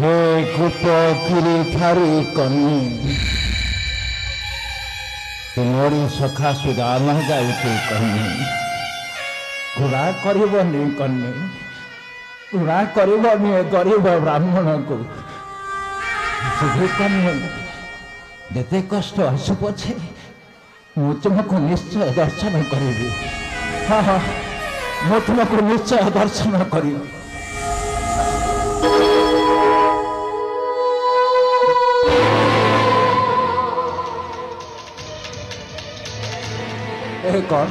हे कुपकिरी थारी कन्नी तुम्हारी सखा सुदामा गाउते कन्नी घुरा करबनी कन्नी घुरा करबनी गरीब ब्राह्मण को कन्नी जेते कष्ट आसु पछे मु तुमको निश्चय दर्शन करी। हाँ हाँ मु तुमको निश्चय दर्शन करी। कौन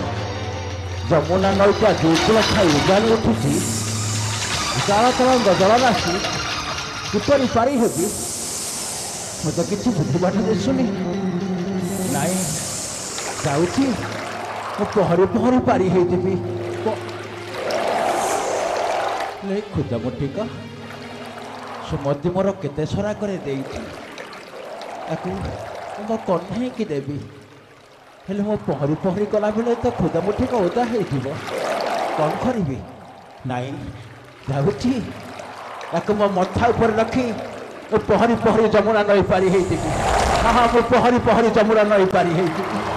जमुना नईटा दुर्गुल खाई उजाड़ उठुची जल तरंग जलराशि किपरि पारी हेबी मत किसी बुझीबाट दिशुनी नाई जाऊँगी पहरी पहरी पारी होदेवी खुद मुठिक सुमति मोर केते सरा करे मो कन्हई कि देवी हेले मो पहरी पहरी गला बेले तो खुदा मुठिक ओदा हो कौन करी नाई जाऊँगी मो मथा उपर रखी मो पहरी पहरी जमुना नई पारी होदेवी। हाँ हाँ मो पहरी पहरी जमुना नई पारी होदेवी।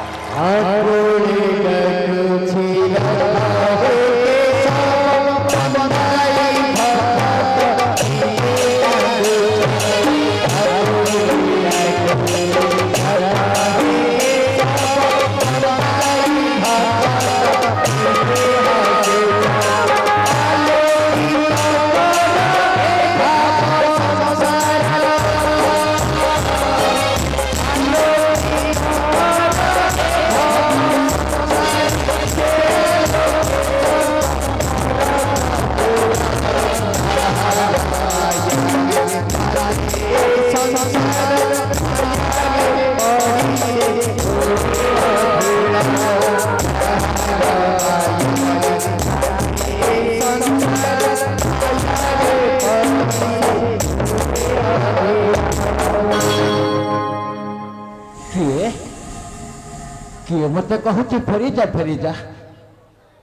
किए मत कहूँ फेरी जा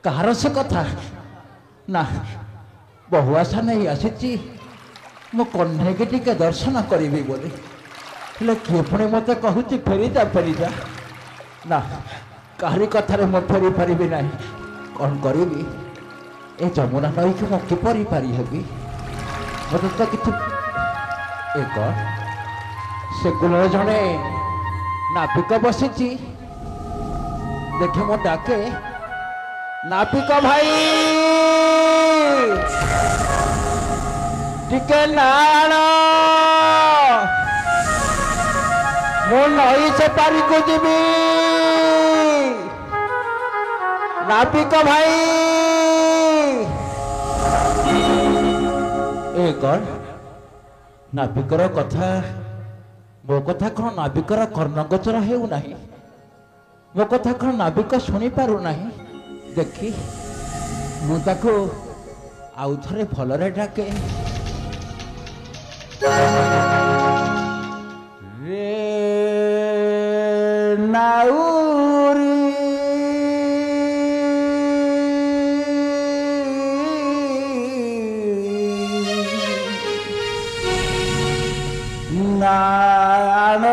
कहार से कथा ना बहु आशा नहीं आसी मो कन्हई के टिके दर्शन करी बोली किए पुणी मत कहूँ फेरी जा ना कहारी कथार मो फेरी पारि ना कौन करी ए जमुना नई कि किपरि पारि हेबी मत तो कि एक से गुण जड़े नापिक बसी देखे मो डाके नापिक भाई टिके नाण मो नई से पारी को जीवी नापिक भाई ए कौन नापिकर कथा मो कथा कौन नाविकर कर्णगोचर हेउ नाही मो कथा कौन नाविक शुणी पारु नाही देखी मुझे आउ थे भलरे डाके रे नाउरी नाण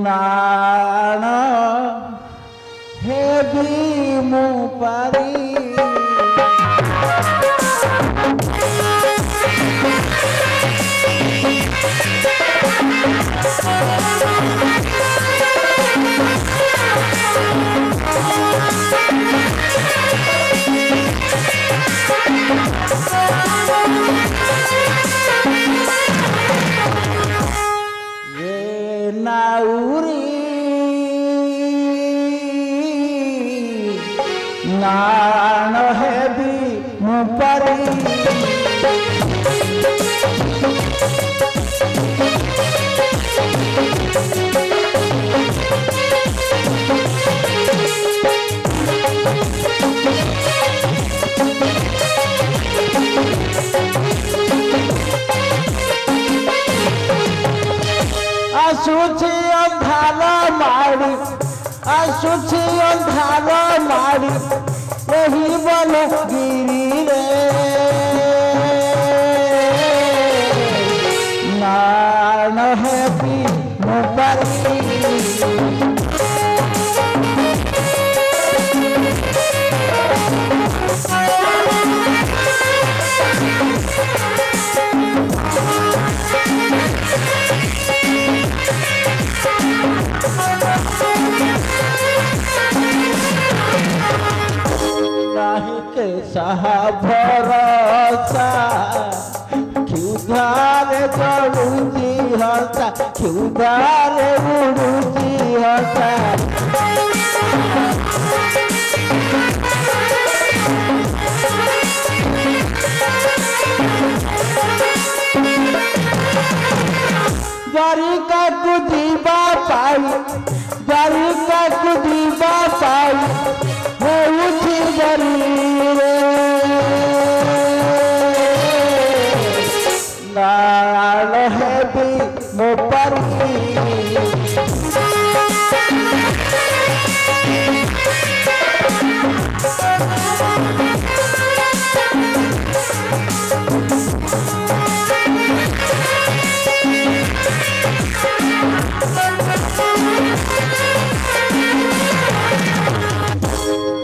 नाण हेबी मु पारी नाउरी नाण हेबी मु पारी आसुछि अंधार मारी आसुछि अंधार मारी यही बन गिरी रे କାହା ଭରସା କ୍ଷୁଧାରେ ଚଳୁଛି ହସା କ୍ଷୁଧାରେ ଉଡୁଛି ହସା ଦ୍ୱାରିକାକୁ ଯିବା ପାଇ ଦ୍ୱାରିକାକୁ ଯିବା ପାଇ ହେଉଛି ଗରିରେ ନାଳ ହେବି ମୋ ପାରି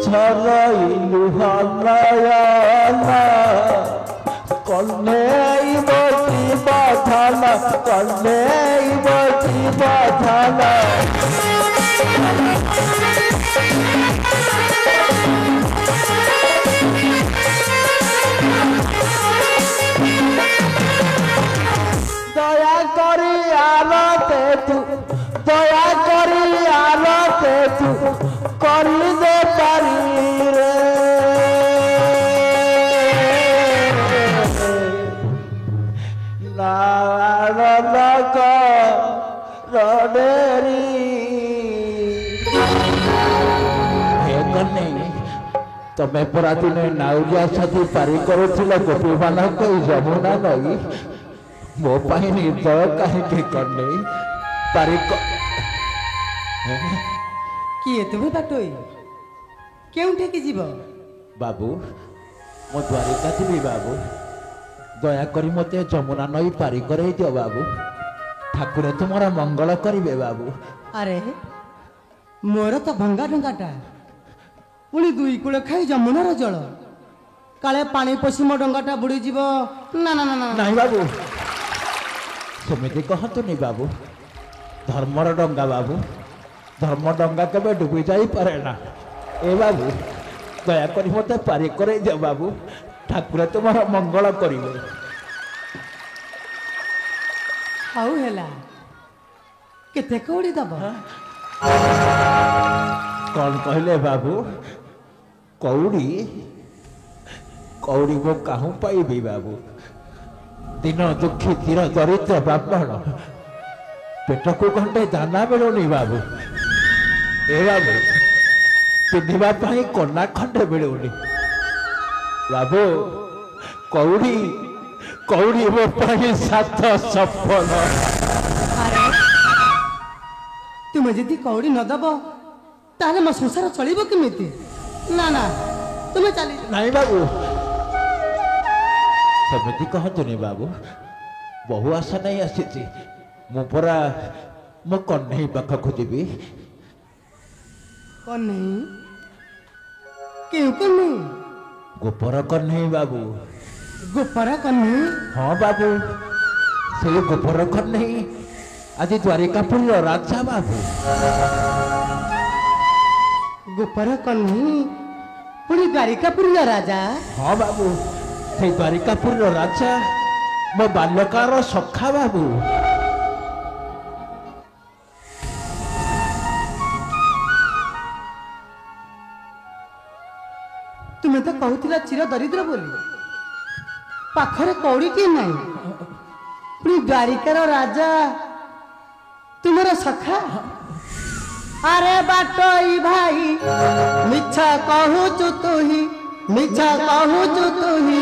ଛରଇଲୁ ହନୟନ କହ୍ନେଇ ବସି ବଧନ କହ୍ନେଇ ବସି ବଧନ দয়া କରି আলোতে তু দয়া କରି আলোতে তু କରିদେ পারি রে নারায়ণ লগ রডেরি হে কন্যা ତମେ ପରା ଦିନେ ନାଉରିଆ ସାଥି ପାରି କରୁଥିଲ ଗୋପୀମାନଙ୍କ ଏଇ ଯମୁନା ନଈ ମୋ ପାଇଁ ନିର୍ଦୟ କାହିଁକି କନେଇ ପାରି କିଏ ତୁମେ ବାଟୋଇ କେଉଁଠିକି ଯିବ ବାବୁ ମୁଁ ଦ୍ୱାରିକା ଯିବି ବାବୁ ଦୟାକରି ମୋତେ ଯମୁନା ନଈ ପାରି କରେଇ ଦିଅ ବାବୁ ଠାକୁର ତୁମର ମଙ୍ଗଳ କରିବେ ବାବୁ ଆରେ ମୋର ତ ଭଙ୍ଗା ଡଙ୍ଗାଟା ପୁଣି ଦୁଇ କୂଳ ଖାଇ ଯମୁନାର ଜଳ କାଳେ ପାଣି ପଶି ମୋ ଡଙ୍ଗାଟା ବୁଡ଼ିଯିବ ନା ନା ନା ନାଇଁ ବାବୁ ସେମିତି କହନ୍ତୁନି ବାବୁ ଧର୍ମର ଡଙ୍ଗା ବାବୁ ଧର୍ମ ଡଙ୍ଗା କେବେ ଡୁବି ଯାଇପାରେ ନା ଏ ବାବୁ ଦୟାକରି ମୋତେ ପାରି କରେଇ ଦିଅ ବାବୁ ଠାକୁର ତୁମର ମଙ୍ଗଳ କରିବେ ହଉ ହେଲା କେତେ କଉଡ଼ି ଦବ କ'ଣ କହିଲେ ବାବୁ କଉଡ଼ି କଉଡ଼ି ମୁଁ କାହୁଁ ପାଇବି ବାବୁ ଦିନ ଦୁଃଖୀ ଚିର ଦରିଦ୍ର ବ୍ରାହ୍ମଣ ପେଟକୁ ଘଣ୍ଟେ ଦାନା ମିଳୁନି ବାବୁ ଏ ବାବୁ ପିନ୍ଧିବା ପାଇଁ କନା ଖଣ୍ଡେ ମିଳୁନି ବାବୁ କଉଡ଼ି କଉଡ଼ି ମୋ ପାଇଁ ସାତ ସଫଳ ତୁମେ ଯଦି କଉଡ଼ି ନ ଦବ ତାହେଲେ ମୋ ସଂସାର ଚଳିବ କେମିତି ନା ନା ତୁମେ ଚାଲି ନାଇଁ ବାବୁ ସେମିତି କହନ୍ତୁନି ବାବୁ ବହୁ ଆଶା ନେଇ ଆସିଛି ମୁଁ ପରା ମୋ କହ୍ନେଇ ପାଖକୁ ଯିବି କହ୍ନେଇ କେଉଁ କହ୍ନେଇ ଗୋପର କହ୍ନେଇ ବାବୁ ଗୋପରା କହ୍ନେଇ ହଁ ବାବୁ ସେଇ ଗୋପର କହ୍ନେଇ ଆଜି ଦ୍ୱାରିକାପୁରର ରାଜା ବାବୁ ଗୋପରା କହ୍ନେଇ ପୁଣି ଦ୍ୱାରିକାପୁରର ରାଜା ହଁ ବାବୁ ସେଇ ଦ୍ୱାରିକାପୁରର ରାଜା ମୋ ବାଲ୍ୟକାଳର ସଖା ବାବୁ ତୁମେ ତ କହୁଥିଲ ଚିର ଦରିଦ୍ର ବୋଲି ପାଖରେ କଉଡ଼ିଟିଏ ନାହିଁ ପୁଣି ଦ୍ୱାରିକାର ରାଜା ତୁମର ସଖା ଆରେ ବାଟୋଇ ଭାଇ ମିଛ କହୁଛୁ ତୁହି ମିଛ କହୁଛୁ ତୁହି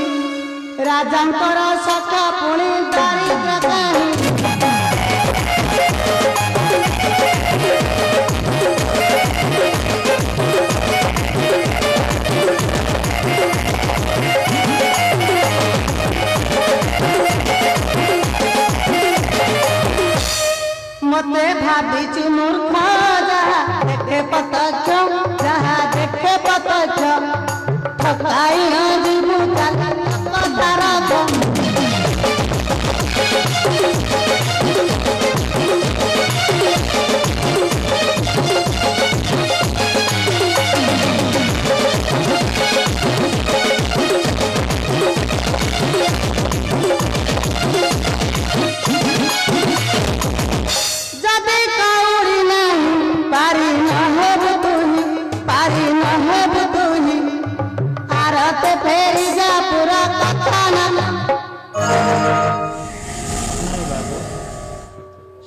ରାଜାଙ୍କର ସଖା ପୁଣି ଦାରିଦ୍ର କାହିଁ मते भाभी मूर्ख जहा देखे पतक्ष जहा देखे पतक्ष ठकाई जीवु तारा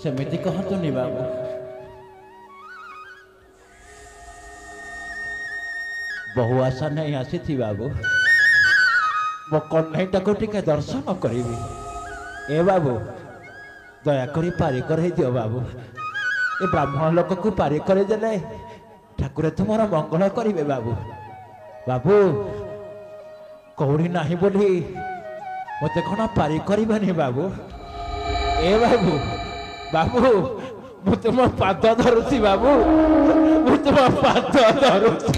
ସେମିତି କହନ୍ତୁନି ବାବୁ। ବହୁ ଆଶା ନେଇ ଆସିଛି ବାବୁ। ମୋ କହ୍ନେଇଟାକୁ ଟିକେ ଦର୍ଶନ କରିବି। ଏ ବାବୁ ଦୟାକରି ପାରି କରେଇ ଦିଅ ବାବୁ। ଏ ବ୍ରାହ୍ମଣ ଲୋକକୁ ପାରି କରେଇଦେଲେ ଠାକୁର ତୁମର ମଙ୍ଗଳ କରିବେ ବାବୁ। ବାବୁ କଉଡ଼ି ନାହିଁ ବୋଲି ମୋତେ କ'ଣ ପାରି କରିବେନି ବାବୁ? ଏ ବାବୁ ବାବୁ ମୁଁ ତୁମ ପାଦ ଧରୁଛି ବାବୁ, ମୁଁ ତୁମ ପାଦ ଧରୁଛି।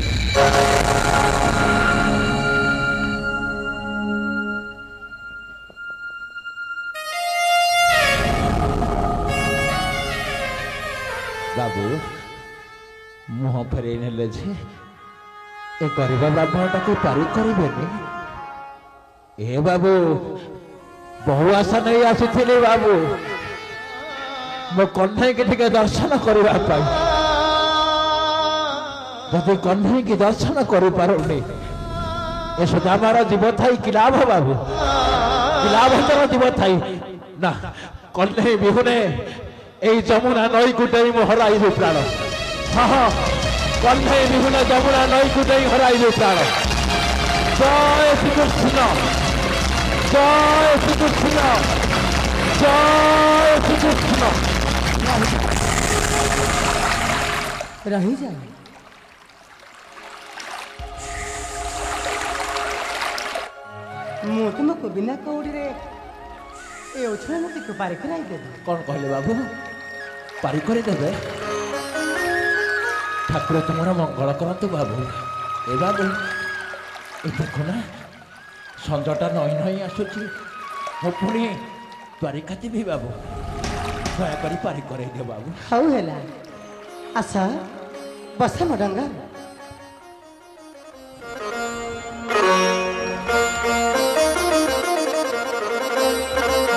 ବାବୁ ମୁହଁ ଫେରେଇ ନେଲେ ଯେ ଏ ଗରିବ ବ୍ରାହ୍ମଣଟାକୁ ପାରି କରିବେନି। ଏ ବାବୁ ବହୁ ଆଶା ନେଇ ଆସିଥିଲି ବାବୁ ମୋ କହ୍ନେଇକି ଟିକେ ଦର୍ଶନ କରିବା ପାଇଁ। ଯଦି କହ୍ନେଇକି ଦର୍ଶନ କରିପାରୁନି ଏ ସୁଦାମାର ଜୀବ ଥାଇ କି ଲାଭ ବାବୁ? କି ଲାଭ ତୋର ଜୀବ ଥାଇ? ନା କହ୍ନେଇ ବିହୁନେ এই যমুনা নই কুটেই মো হরাইলু প্রাণ। হ্যাঁ কহ্নেই বিহুনে যমুনা নই কুটেই হরাইলু প্রাণ। জয় শ্রীকৃষ্ণ, জয় শ্রীকৃষ্ণ, জয় শ্রীকৃষ্ণ। रही जाए ମୁଁ ତୁମକୁ ବିନା କଉଡ଼ିରେ ଏ ଓଛଣା ନଦୀକୁ ପାରି କରାଇ ଦେବି। କ'ଣ କହିଲେ ବାବୁ? ପାରି କରିଦେବେ? ଠାକୁର ତୁମର ମଙ୍ଗଳ କରନ୍ତୁ ବାବୁ। ଏ ବାବୁ ଏ ଦେଖୁନା ସଞ୍ଜଟା ନଈ ନଈ ଆସୁଛି। ମୁଁ ପୁଣି ଦ୍ୱାରିକା ଯିବି ବାବୁ। ଦୟାକରି ପାରି କରେଇ ଦିଅ ବାବୁ। ହଉ ହେଲା, ଆସ ବସ ମୋ ଡଙ୍ଗା।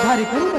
ଧରି କରି